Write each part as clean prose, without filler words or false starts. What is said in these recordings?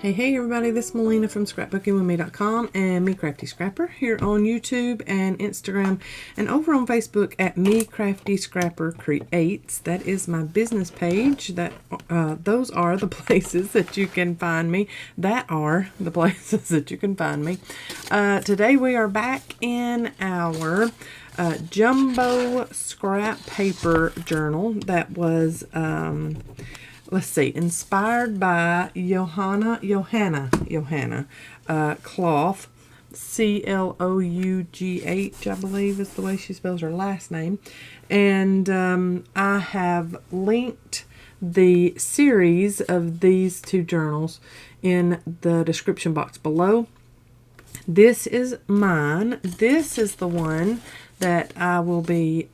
Hey everybody, this is Melina from ScrapbookingWithMe.com and Me Crafty Scrapper here on YouTube and Instagram and over on Facebook at Me Crafty Scrapper Creates. That is my business page. Those are the places that you can find me. Today we are back in our jumbo scrap paper journal that was let's see, inspired by Johanna Clough, C-L-O-U-G-H, I believe is the way she spells her last name. And I have linked the series of these two journals in the description box below. This is mine. This is the one that I will be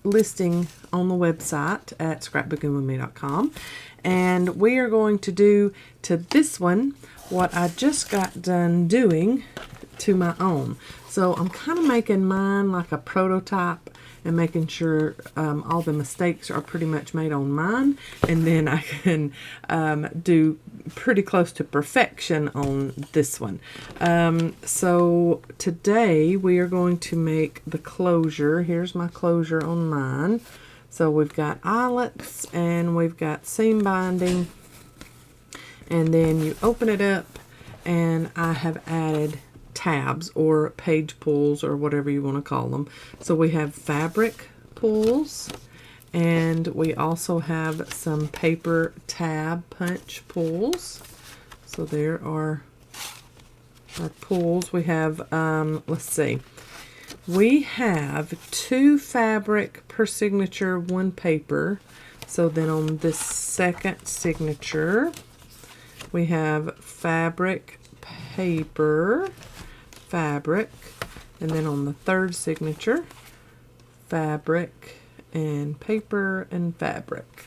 listing on the website at scrapbookingwithme.com, and we are going to do to this one what I just got done doing to my own. So I'm kind of making mine like a prototype and making sure all the mistakes are pretty much made on mine, and then I can do pretty close to perfection on this one. So today we are going to make the closure. Here's my closure on mine. So we've got eyelets and we've got seam binding, and then you open it up and I have added tabs or page pulls or whatever you want to call them. So we have fabric pulls, and we also have some paper tab punch pulls. So there are our pulls. We have let's see, we have 2 fabric per signature, 1 paper. So then on this second signature we have fabric, paper, fabric, and then on the third signature, fabric and paper and fabric.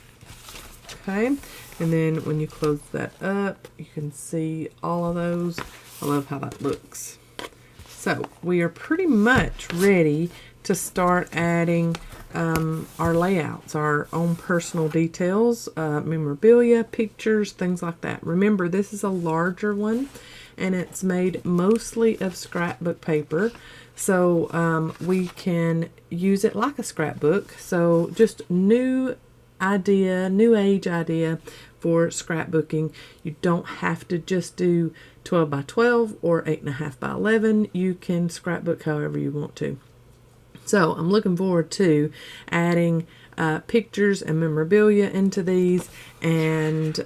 Okay, and then when you close that up, you can see all of those. I love how that looks. So we are pretty much ready to start adding our layouts, our own personal details, memorabilia, pictures, things like that. Remember, this is a larger one, and it's made mostly of scrapbook paper, so we can use it like a scrapbook. So just new age idea for scrapbooking. You don't have to just do 12 by 12 or 8.5 by 11. You can scrapbook however you want to. So I'm looking forward to adding pictures and memorabilia into these, and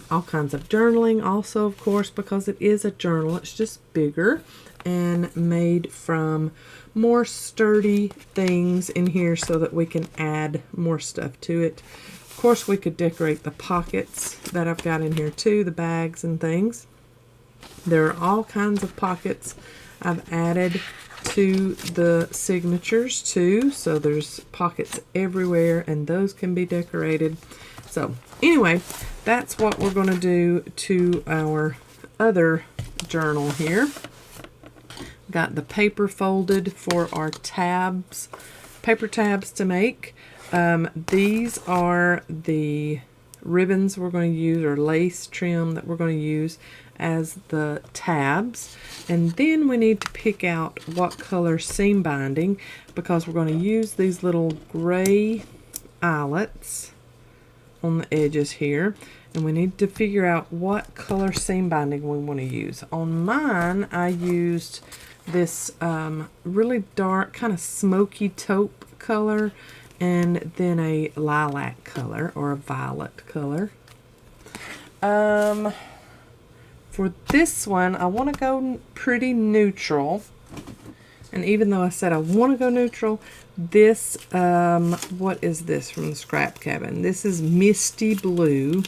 all kinds of journaling also, of course, because it is a journal. It's just bigger and made from more sturdy things in here so that we can add more stuff to it. Of course, we could decorate the pockets that I've got in here too, the bags and things. There are all kinds of pockets I've added to the signatures too, so there's pockets everywhere, and those can be decorated. So anyway, that's what we're going to do to our other journal here. Got the paper folded for our tabs, paper tabs to make. These are the ribbons we're going to use, or lace trim that we're going to use as the tabs. And then we need to pick out what color seam binding, because we're going to use these little gray eyelets on the edges here, and we need to figure out what color seam binding we want to use. On mine, I used this really dark kind of smoky taupe color, and then a lilac color or a violet color. For this one, I want to go pretty neutral. And even though I said I want to go neutral, this, what is this from the Scrap Cabin? This is Misty Blue,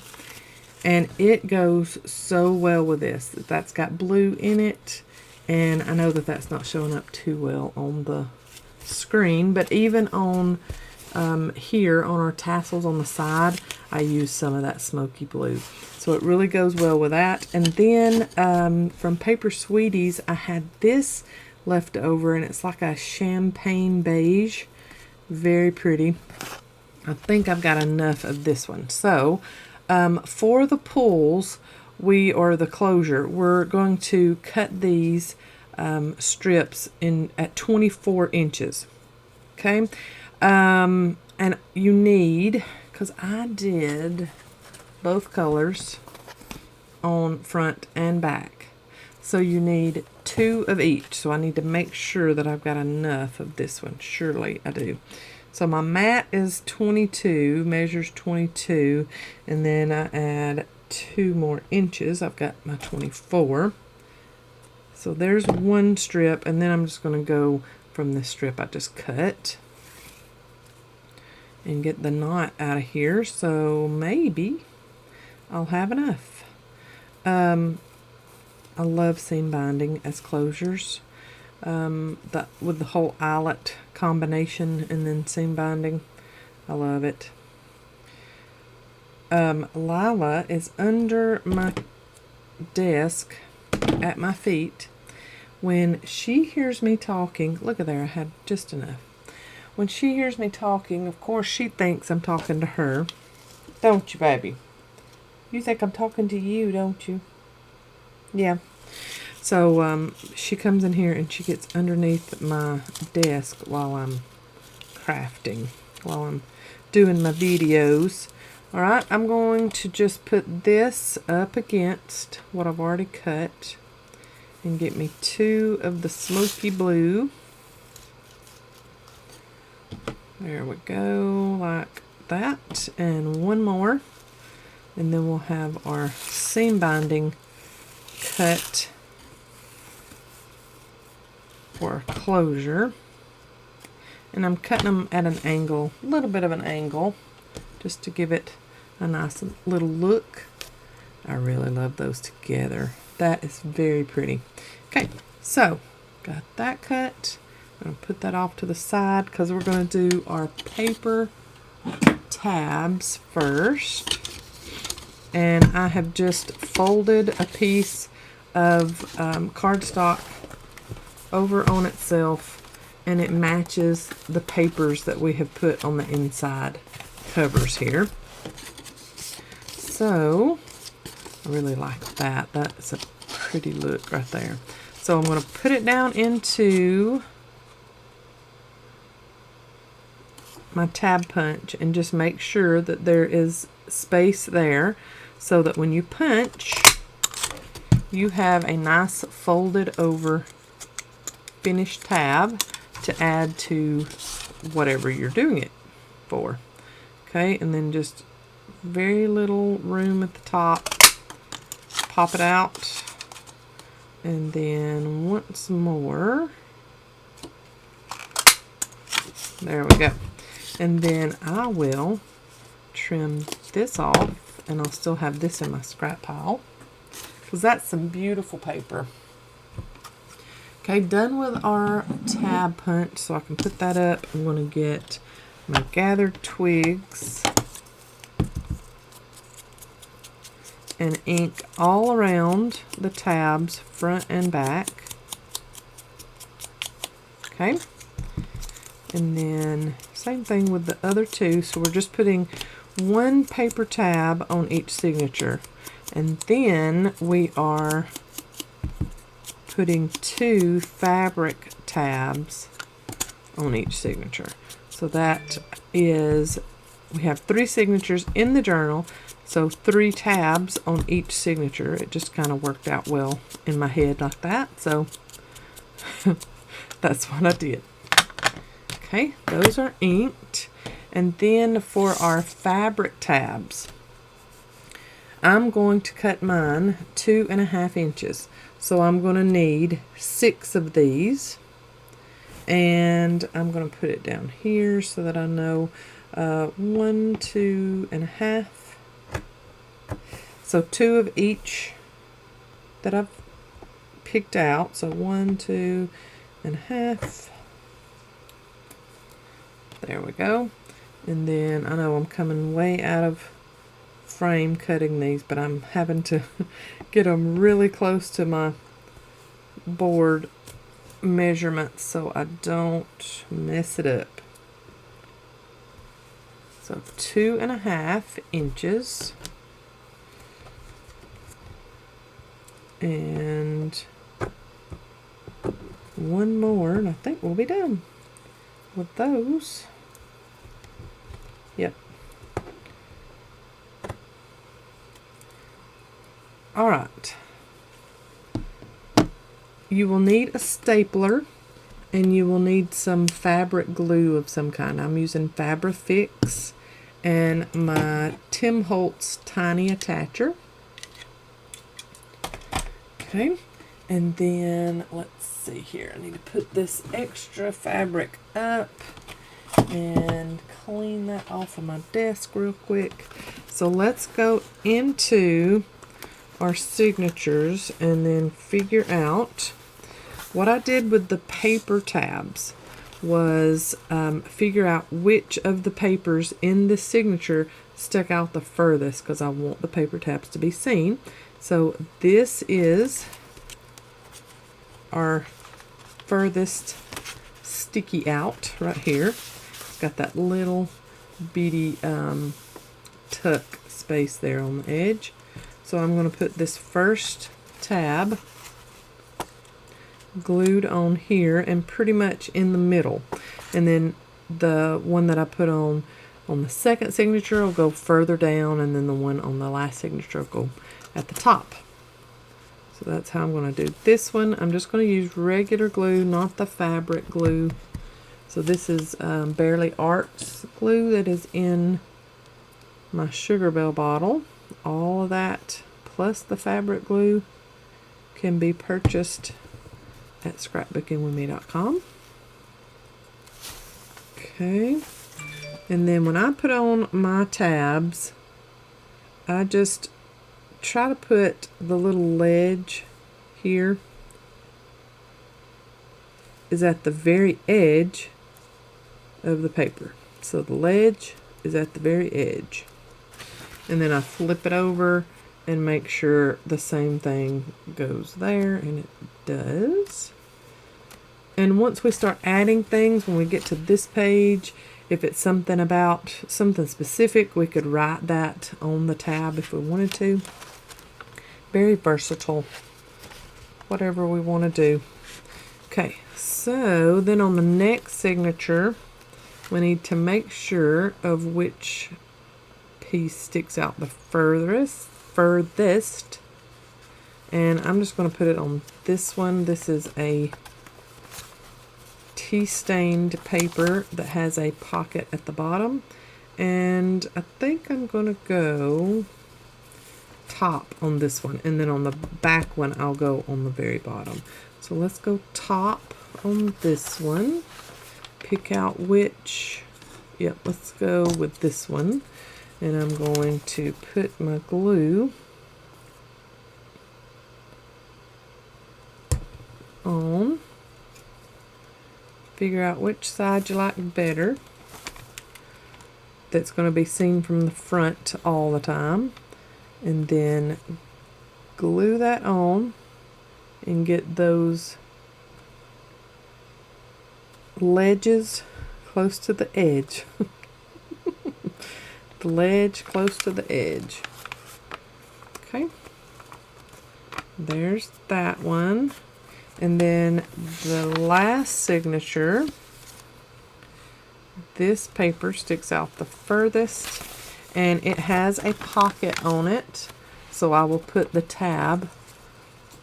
and it goes so well with this. That's got blue in it, and I know that that's not showing up too well on the screen, but even on here on our tassels on the side, I use some of that smoky blue. So it really goes well with that. And then from Paper Sweeties, I had this left over, and it's like a champagne beige. Very pretty. I think I've got enough of this one. So for the pulls, or the closure, we're going to cut these strips in at 24 inches. Okay, and you need, because I did both colors on front and back, so you need 2 of each. So I need to make sure that I've got enough of this one. Surely I do. So my mat is 22, measures 22, and then I add 2 more inches. I've got my 24. So there's one strip, and then I'm just going to go from the strip I just cut and get the knot out of here. So maybe I'll have enough. I love seam binding as closures. With the whole eyelet combination and then seam binding, I love it. Lila is under my desk at my feet. When she hears me talking, look at there, I had just enough. When she hears me talking, of course she thinks I'm talking to her. Don't you, baby? You think I'm talking to you, don't you? Yeah. So she comes in here and she gets underneath my desk while I'm crafting, while I'm doing my videos. Alright, I'm going to just put this up against what I've already cut and get me 2 of the smoky blue. There we go, like that, and 1 more. And then we'll have our seam binding cut for closure. And I'm cutting them at an angle, a little bit of an angle, just to give it a nice little look. I really love those together. That is very pretty. Okay, so got that cut. I'm going to put that off to the side because we're going to do our paper tabs first. And I have just folded a piece of cardstock over on itself, and it matches the papers that we have put on the inside covers here. So I really like that. That's a pretty look right there. So I'm going to put it down into my tab punch and just make sure that there is space there so that when you punch, you have a nice folded over finished tab to add to whatever you're doing it for. Okay, and then just very little room at the top, pop it out, and then once more, there we go. And then I will trim this off, and I'll still have this in my scrap pile because that's some beautiful paper. Okay, done with our tab punch, so I can put that up. I'm going to get my gathered twigs and ink all around the tabs, front and back. Okay, and then same thing with the other 2. So we're just putting 1 paper tab on each signature, and then we are putting 2 fabric tabs on each signature. So that is, we have 3 signatures in the journal, so 3 tabs on each signature. It just kind of worked out well in my head like that, so that's what I did. Okay, those are inked. And then for our fabric tabs, I'm going to cut mine 2.5 inches. So I'm going to need 6 of these. And I'm going to put it down here so that I know 1, 2.5. So 2 of each that I've picked out. So 1, 2.5. There we go. And then I know I'm coming way out of frame cutting these, but I'm having to get them really close to my board measurements so I don't mess it up. So 2.5 inches. And one more, and I think we'll be done with those. Yep. All right. You will need a stapler, and you will need some fabric glue of some kind. I'm using Fabrifix and my Tim Holtz tiny attacher. Okay, and then let's see here. I need to put this extra fabric up and clean that off of my desk real quick. So let's go into our signatures and then figure out what I did with the paper tabs was figure out which of the papers in the signature stuck out the furthest, because I want the paper tabs to be seen. So this is our furthest sticky out right here. It's got that little bitty tuck space there on the edge. So I'm going to put this first tab glued on here and pretty much in the middle. And then the one that I put on the second signature will go further down, and then the one on the last signature will go at the top. So that's how I'm going to do this one. I'm just going to use regular glue, not the fabric glue. So this is Barely Arts glue that is in my Sugar Bell bottle. All of that plus the fabric glue can be purchased at scrapbookingwithme.com. Okay, and then when I put on my tabs, I just try to put the little ledge here is at the very edge of the paper. So the ledge is at the very edge. And then I flip it over and make sure the same thing goes there, and it does. And once we start adding things, when we get to this page, if it's something about something specific, we could write that on the tab if we wanted to. Very versatile, whatever we want to do. Okay, so then on the next signature, we need to make sure of which piece sticks out the furthest. And I'm just going to put it on this one. This is a tea stained paper that has a pocket at the bottom, and I think I'm going to go top on this one, and then on the back one I'll go on the very bottom. So let's go top on this one, pick out which, yep, let's go with this one, and I'm going to put my glue on. Figure out which side you like better. That's going to be seen from the front all the time. And then glue that on and get those ledges close to the edge. The ledge close to the edge. Okay. There's that one. And then the last signature, this paper sticks out the furthest, and it has a pocket on it. So I will put the tab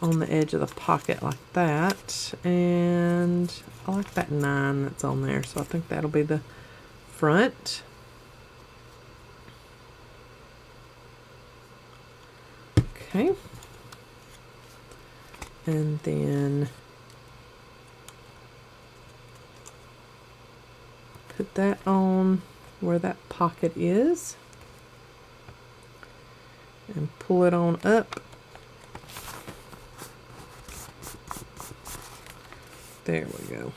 on the edge of the pocket like that. And I like that 9 that's on there, so I think that'll be the front. Okay. And then put that on where that pocket is and pull it on up. There we go.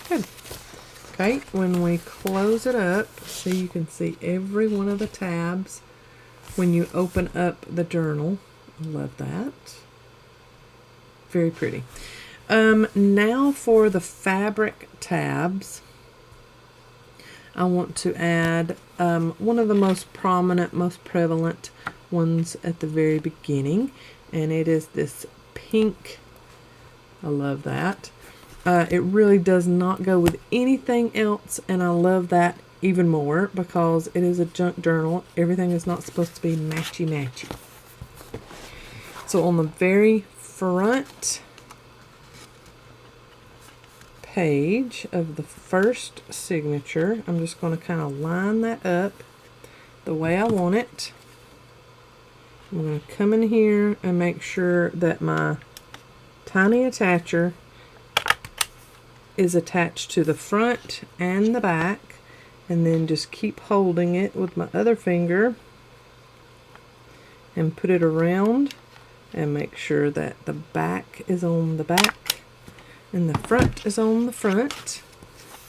Good. Okay, when we close it up, so you can see every one of the tabs when you open up the journal. I love that. Very pretty. Now for the fabric tabs, I want to add one of the most prominent, most prevalent ones at the very beginning, and it is this pink. I love that. It really does not go with anything else, and I love that even more because it is a junk journal. Everything is not supposed to be matchy-matchy. So on the very front page of the first signature, I'm just going to kind of line that up the way I want it. I'm going to come in here and make sure that my tiny attacher is attached to the front and the back, and then just keep holding it with my other finger and put it around and make sure that the back is on the back and the front is on the front.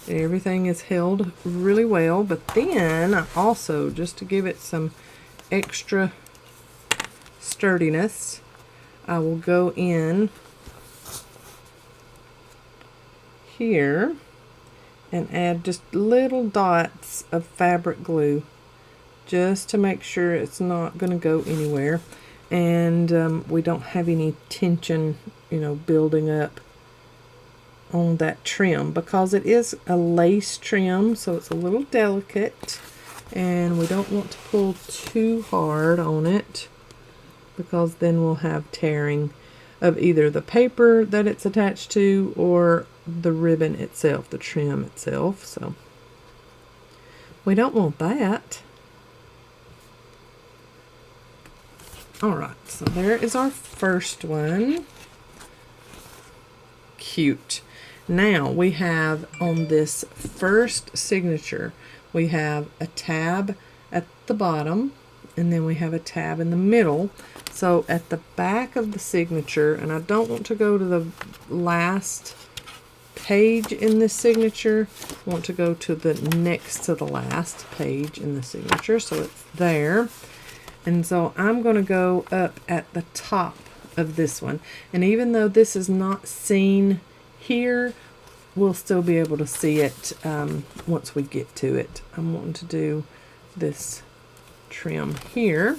Everything is held really well, but then I also, just to give it some extra sturdiness, I will go in here and add just little dots of fabric glue just to make sure it's not going to go anywhere, and we don't have any tension, you know, building up on that trim, because it is a lace trim, so it's a little delicate and we don't want to pull too hard on it, because then we'll have tearing of either the paper that it's attached to or the ribbon itself, the trim itself. So we don't want that. Alright, so there is our first one. Cute. Now we have on this first signature, we have a tab at the bottom, and then we have a tab in the middle. So at the back of the signature, and I don't want to go to the last page in this signature, I want to go to the next to the last page in the signature, so it's there. And so I'm going to go up at the top of this one, and even though this is not seen here, we'll still be able to see it once we get to it. I'm wanting to do this trim here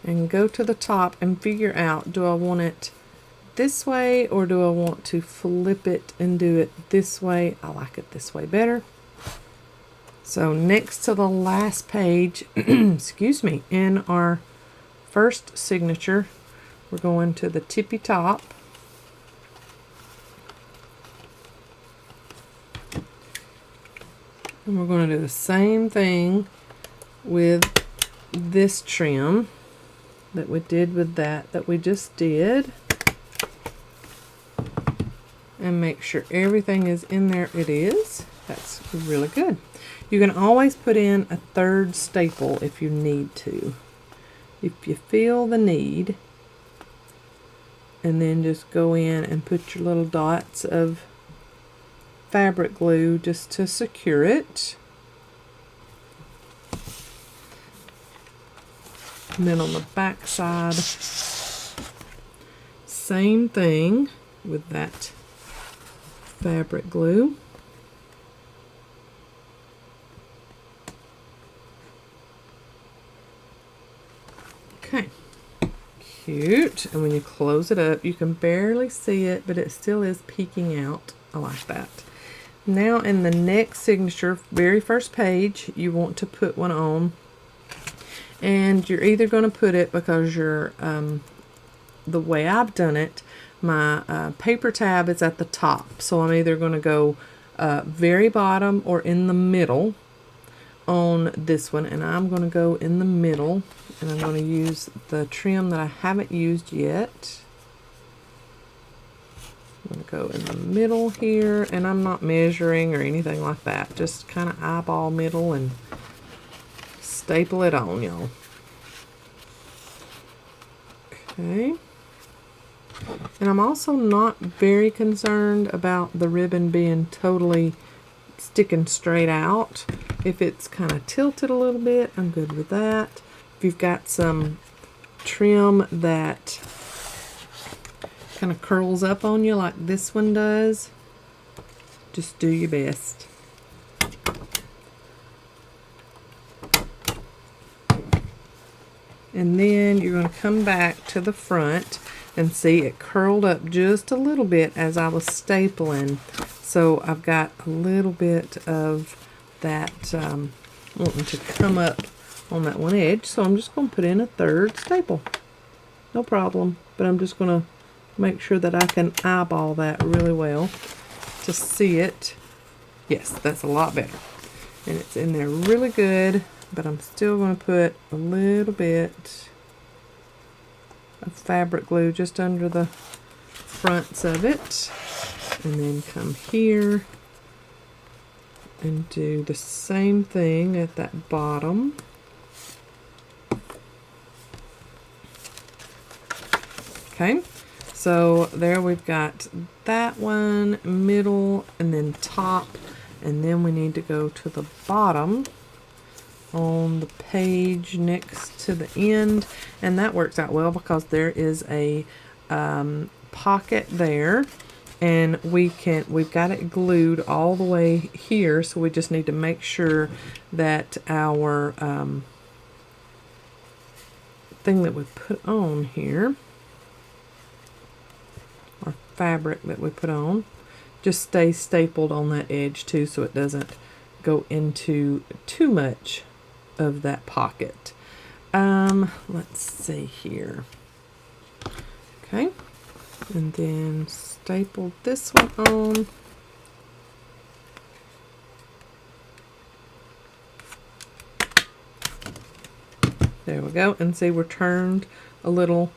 and go to the top and figure out, do I want it this way or do I want to flip it and do it this way? I like it this way better. So next to the last page, excuse me, in our first signature, we're going to the tippy top. And we're going to do the same thing with this trim that we did with that we just did. And make sure everything is in there. It is. That's really good. You can always put in a third staple if you need to, if you feel the need, and then just go in and put your little dots of fabric glue just to secure it. And then on the back side, same thing with that fabric glue. Okay, cute. And when you close it up, you can barely see it, but it still is peeking out. I like that. Now in the next signature, very first page, you want to put one on, and you're either going to put it, because you're the way I've done it, my paper tab is at the top, so I'm either going to go very bottom or in the middle on this one, and I'm going to go in the middle, and I'm going to use the trim that I haven't used yet. I'm going to go in the middle here, and I'm not measuring or anything like that, just kind of eyeball middle and staple it on, y'all. Okay. And I'm also not very concerned about the ribbon being totally sticking straight out. If it's kind of tilted a little bit, I'm good with that. If you've got some trim that kind of curls up on you like this one does, just do your best. And then you're going to come back to the front and see it curled up just a little bit as I was stapling. So I've got a little bit of that wanting to come up on that one edge. So I'm just going to put in a third staple. No problem. But I'm just going to make sure that I can eyeball that really well to see it. Yes, that's a lot better. And it's in there really good. But I'm still going to put a little bit of fabric glue just under the fronts of it. And then come here and do the same thing at that bottom. Okay, so there we've got that one, middle, and then top. And then we need to go to the bottom on the page next to the end, and that works out well because there is a pocket there, and we've got it glued all the way here, so we just need to make sure that our thing that we put on here, our fabric that we put on, just stays stapled on that edge too, so it doesn't go into too much of that pocket. Let's see here. Okay, and then staple this one on. There we go, and see we're turned a little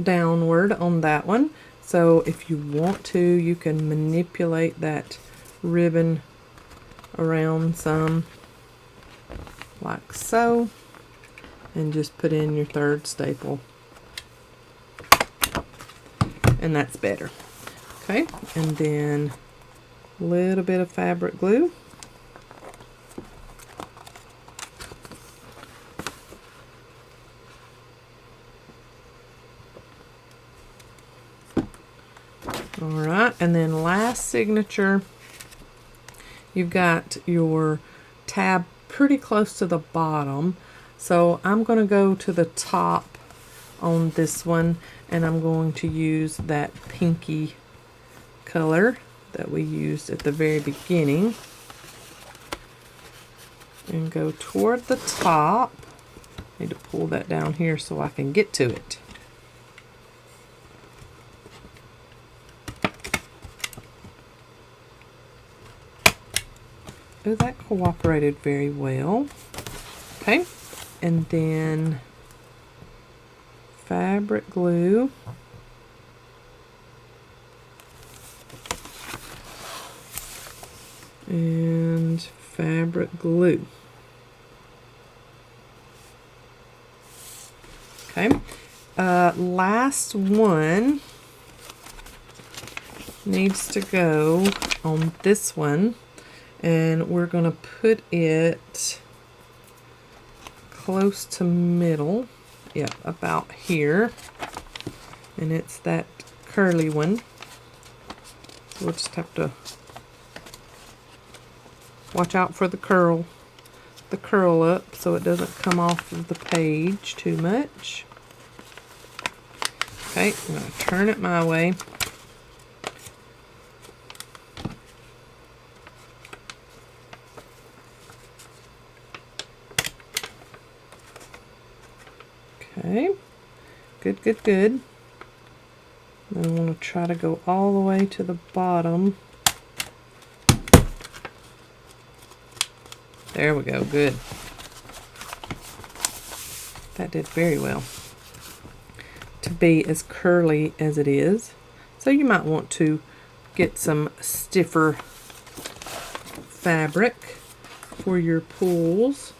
downward on that one. So if you want to, you can manipulate that ribbon around some, like so, and just put in your third staple, and that's better. Okay, and then a little bit of fabric glue. All right, and then last signature, you've got your tab pretty close to the bottom, so I'm going to go to the top on this one, and I'm going to use that pinky color that we used at the very beginning and go toward the top. I need to pull that down here so I can get to it. Oh, that cooperated very well. Okay, and then fabric glue. And fabric glue. Okay, last one needs to go on this one. And we're going to put it close to middle. Yep, about here. And it's that curly one. So we'll just have to watch out for the curl up so it doesn't come off of the page too much. Okay, I'm going to turn it my way. Okay, good, good, good. Then I want to try to go all the way to the bottom. There we go, good. That did very well to be as curly as it is. So you might want to get some stiffer fabric for your pulls,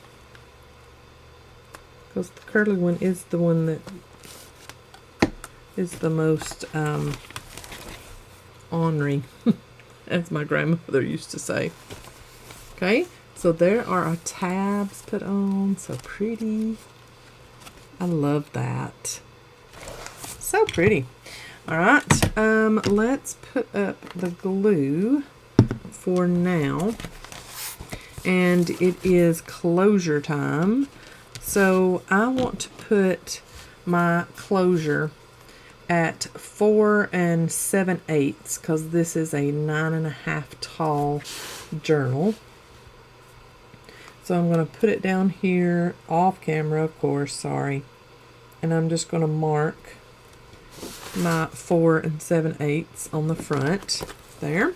because the curly one is the one that is the most ornery, as my grandmother used to say. Okay, so there are our tabs put on, so pretty. I love that. So pretty. All right, let's put up the glue for now, and it is closure time. So I want to put my closure at 4 7/8 because this is a 9.5 tall journal. So I'm going to put it down here off camera, of course, sorry. And I'm just going to mark my 4 7/8 on the front there.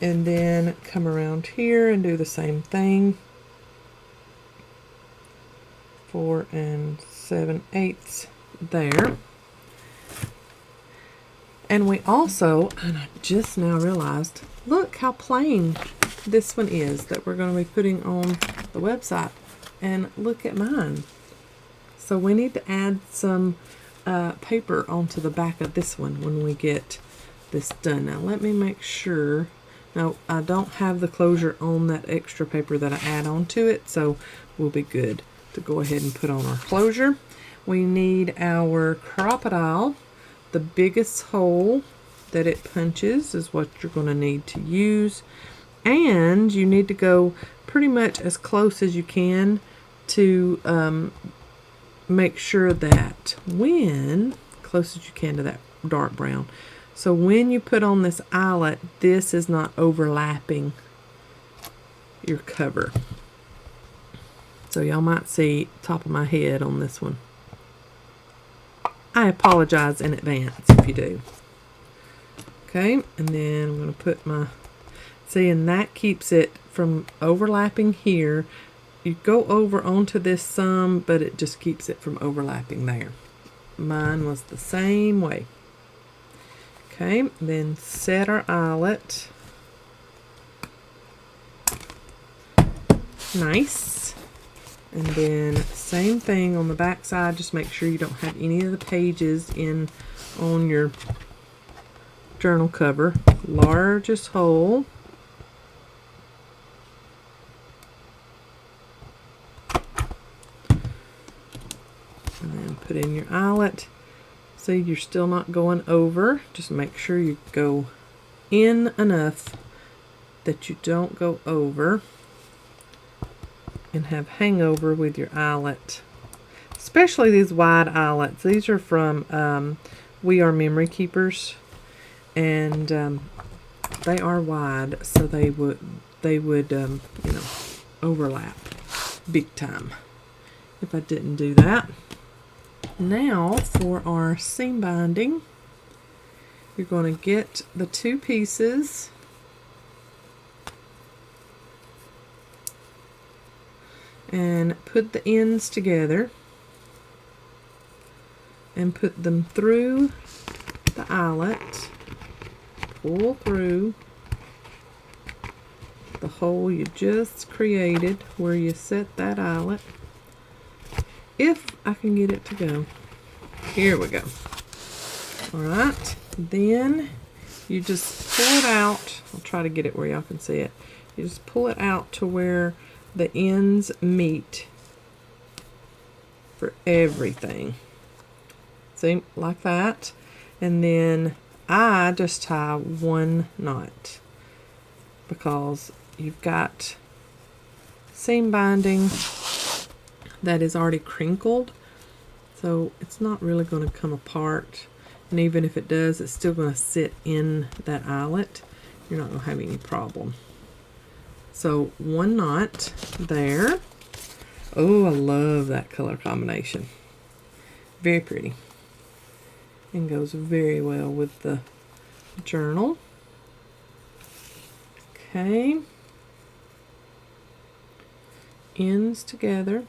And then come around here and do the same thing. 4 7/8 there. And we also, and I just now realized, look how plain this one is that we're going to be putting on the website. And look at mine. So we need to add some paper onto the back of this one when we get this done. Now let me make sure. Now I don't have the closure on that extra paper that I add onto it, so we'll be good to go ahead and put on our closure. We need our crocodile. The biggest hole that it punches is what you're going to need to use. And you need to go pretty much as close as you can to make sure that close as you can to that dark brown. So when you put on this eyelet, this is not overlapping your cover. So y'all might see top of my head on this one. I apologize in advance if you do. Okay, and then I'm going to put my, see, and that keeps it from overlapping here. You go over onto this some, but it just keeps it from overlapping there. Mine was the same way. Okay, then set our eyelet. Nice. And then same thing on the back side. Just make sure you don't have any of the pages in on your journal cover. Largest hole. And then put in your eyelet. See, you're still not going over. Just make sure you go in enough that you don't go over and have hangover with your eyelet. Especially these wide eyelets. These are from We Are Memory Keepers, and they are wide, so they would you know, overlap big time if I didn't do that. Now for our seam binding, you're going to get the two pieces and put the ends together and put them through the eyelet. Pull through the hole you just created where you set that eyelet. If I can get it to go. Here we go. Alright, then you just pull it out. I'll try to get it where y'all can see it. You just pull it out to where the ends meet for everything. See, like that. And then I just tie one knot because you've got seam binding that is already crinkled, so it's not really going to come apart, and even if it does, it's still going to sit in that eyelet. You're not going to have any problem. So one knot there. Oh, I love that color combination. Very pretty. And goes very well with the journal. Okay. Ends together.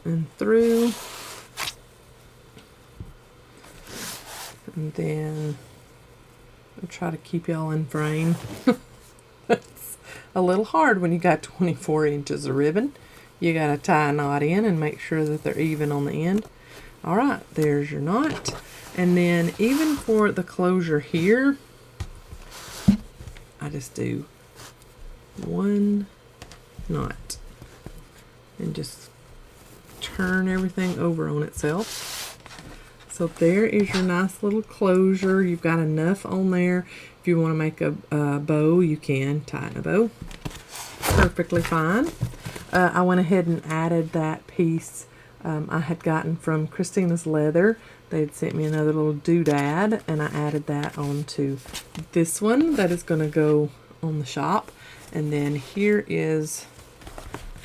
And through, and then I'll try to keep y'all in frame. It's a little hard when you got 24 inches of ribbon. You got to tie a knot in and make sure that they're even on the end. All right, there's your knot. And then even for the closure here, I just do one knot and just turn everything over on itself. So there is your nice little closure. You've got enough on there. If you want to make a bow, you can tie in a bow. Perfectly fine. I went ahead and added that piece I had gotten from Christina's Leather. They had sent me another little doodad, and I added that onto this one that is going to go on the shop. And then here is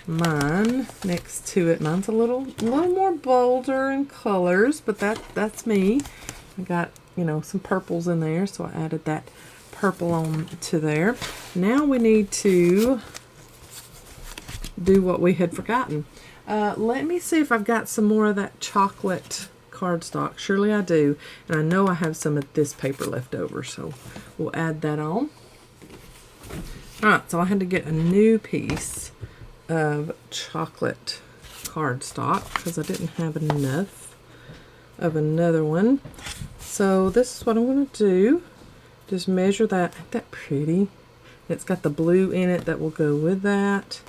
mine next to it. Mine's a little more bolder in colors, but that's me. I got, you know, some purples in there, so I added that purple on to there. Now we need to do what we had forgotten. Let me see if I've got some more of that chocolate cardstock. Surely I do, and I know I have some of this paper left over, so we'll add that on. Alright, so I had to get a new piece of chocolate cardstock because I didn't have enough of another one. So this is what I'm going to do. Just measure that. Ain't that pretty? It's got the blue in it that will go with that.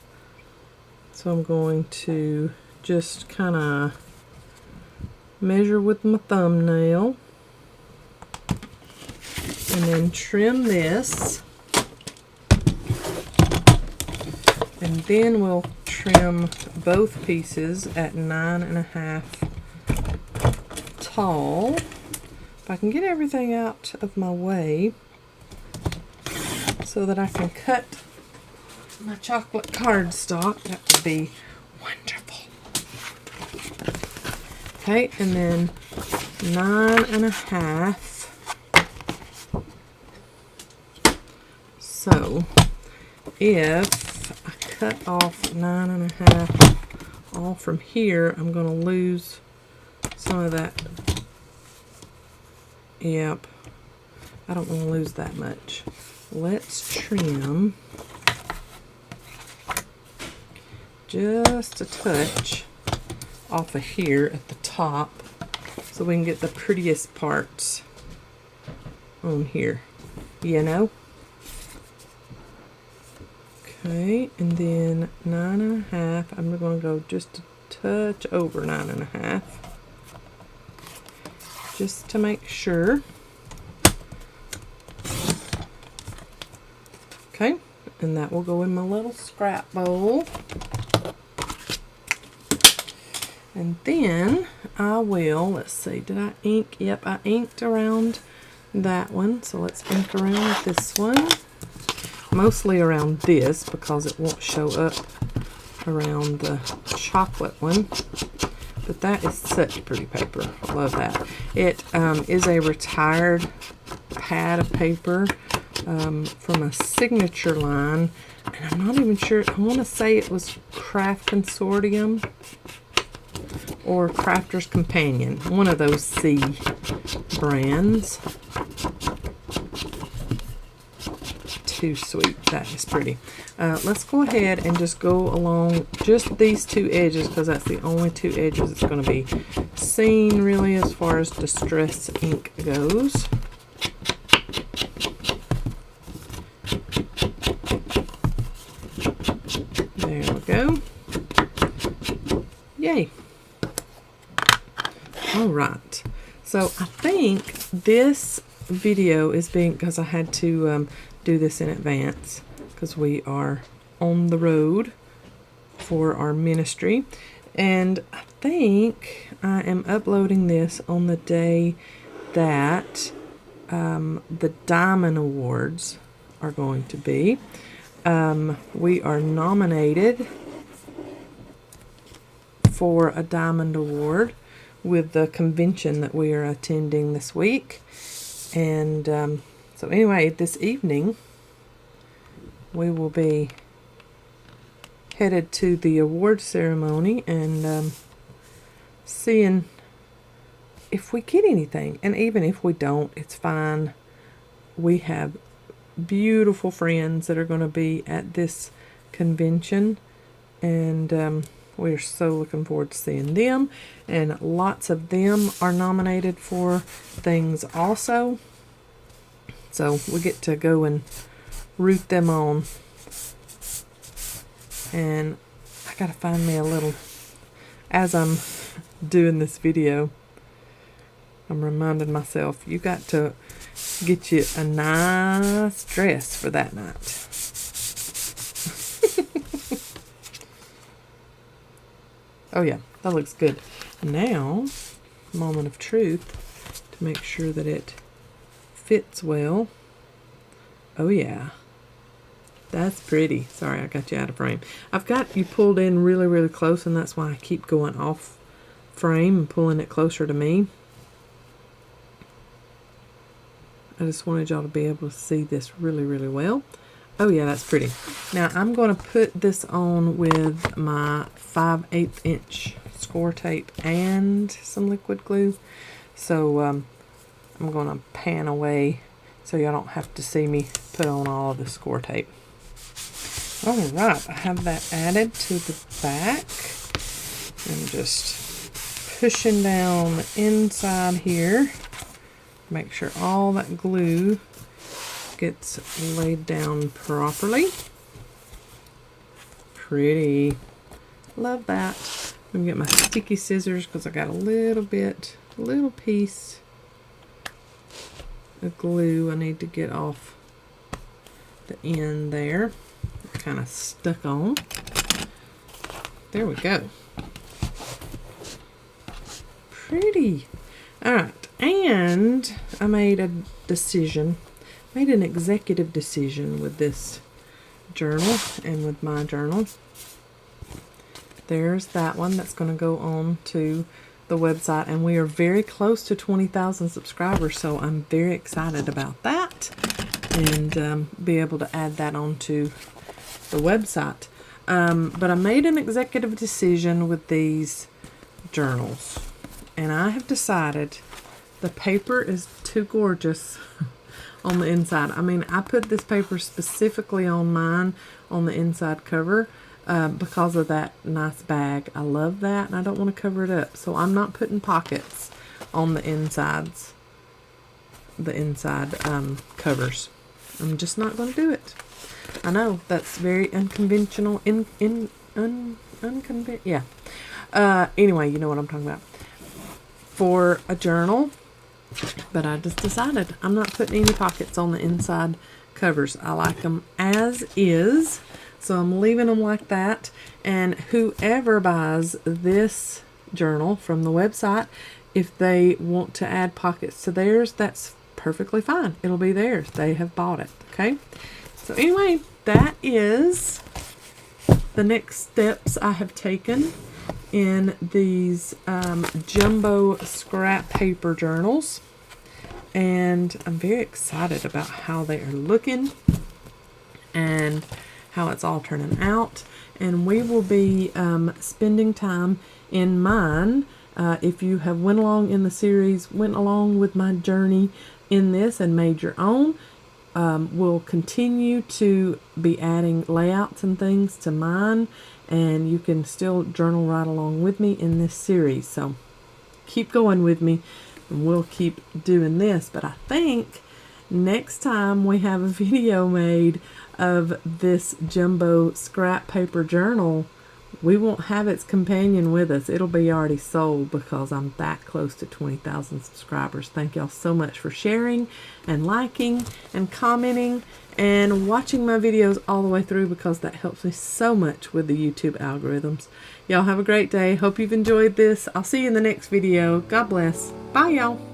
So I'm going to just kind of measure with my thumbnail and then trim this. And then we'll trim both pieces at 9.5 tall. If I can get everything out of my way so that I can cut my chocolate cardstock, that would be wonderful. Okay, and then 9.5. So if I cut off 9.5 all from here, I'm going to lose some of that. Yep, I don't want to lose that much. Let's trim just a touch off of here at the top so we can get the prettiest parts on here, you know? Okay, and then 9.5, I'm going to go just a touch over 9.5 just to make sure. Okay, and that will go in my little scrap bowl. And then I will, let's see, did I ink? Yep, I inked around that one. So let's ink around with this one. Mostly around this because it won't show up around the chocolate one. But that is such pretty paper. Love that. It is a retired pad of paper from a signature line. And I'm not even sure. I want to say it was Craft Consortium or Crafter's Companion. One of those C brands. Too sweet. That is pretty. Let's go ahead and just go along just these two edges because that's the only two edges it's going to be seen really as far as distress ink goes. There we go. Yay. Alright. So I think this video is being, because I had to do this in advance because we are on the road for our ministry, and I think I am uploading this on the day that the Diamond Awards are going to be. We are nominated for a Diamond Award with the convention that we are attending this week. And so anyway, this evening we will be headed to the award ceremony and seeing if we get anything. And even if we don't, it's fine. We have beautiful friends that are going to be at this convention, and we're so looking forward to seeing them. And lots of them are nominated for things also, so we get to go and root them on. And I gotta find me a little, as I'm doing this video, I'm reminding myself, you got to get you a nice dress for that night. Oh yeah, that looks good. Now, moment of truth to make sure that it fits well. Oh yeah, that's pretty. Sorry, I got you out of frame. I've got you pulled in really, really close, and that's why I keep going off frame and pulling it closer to me. I just wanted y'all to be able to see this really, really well. Oh yeah, that's pretty. Now I'm going to put this on with my 5/8 inch score tape and some liquid glue. So I'm going to pan away so y'all don't have to see me put on all of the score tape. All right, I have that added to the back. I'm just pushing down the inside here. Make sure all that glue gets laid down properly. Pretty. Love that. I'm gonna get my sticky scissors because I got a little piece of glue I need to get off the end there. Kind of stuck on. There we go. Pretty. Alright, and I made a decision. Made an executive decision with this journal and with my journal. There's that one that's going to go on to the website, and we are very close to 20,000 subscribers, so I'm very excited about that, and be able to add that onto the website. But I made an executive decision with these journals, and I have decided the paper is too gorgeous on the inside. I mean, I put this paper specifically on mine on the inside cover because of that nice bag. I love that, and I don't want to cover it up. So I'm not putting pockets on the insides, the inside covers. I'm just not going to do it. I know that's very unconventional. Yeah. Anyway, you know what I'm talking about. For a journal. But I just decided I'm not putting any pockets on the inside covers. I like them as is, so I'm leaving them like that. And whoever buys this journal from the website, if they want to add pockets to theirs, that's perfectly fine. It'll be theirs. They have bought it. Okay? So anyway, that is the next steps I have taken in these jumbo scrap paper journals, and I'm very excited about how they are looking and how it's all turning out. And we will be spending time in mine. If you have went along in the series, went along with my journey in this and made your own, we'll continue to be adding layouts and things to mine, and you can still journal right along with me in this series. So keep going with me, and we'll keep doing this. But I think next time we have a video made of this jumbo scrap paper journal, we won't have its companion with us. It'll be already sold because I'm that close to 20,000 subscribers. Thank y'all so much for sharing and liking and commenting and watching my videos all the way through, because that helps me so much with the YouTube algorithms. Y'all have a great day. Hope you've enjoyed this. I'll see you in the next video. God bless. Bye, y'all.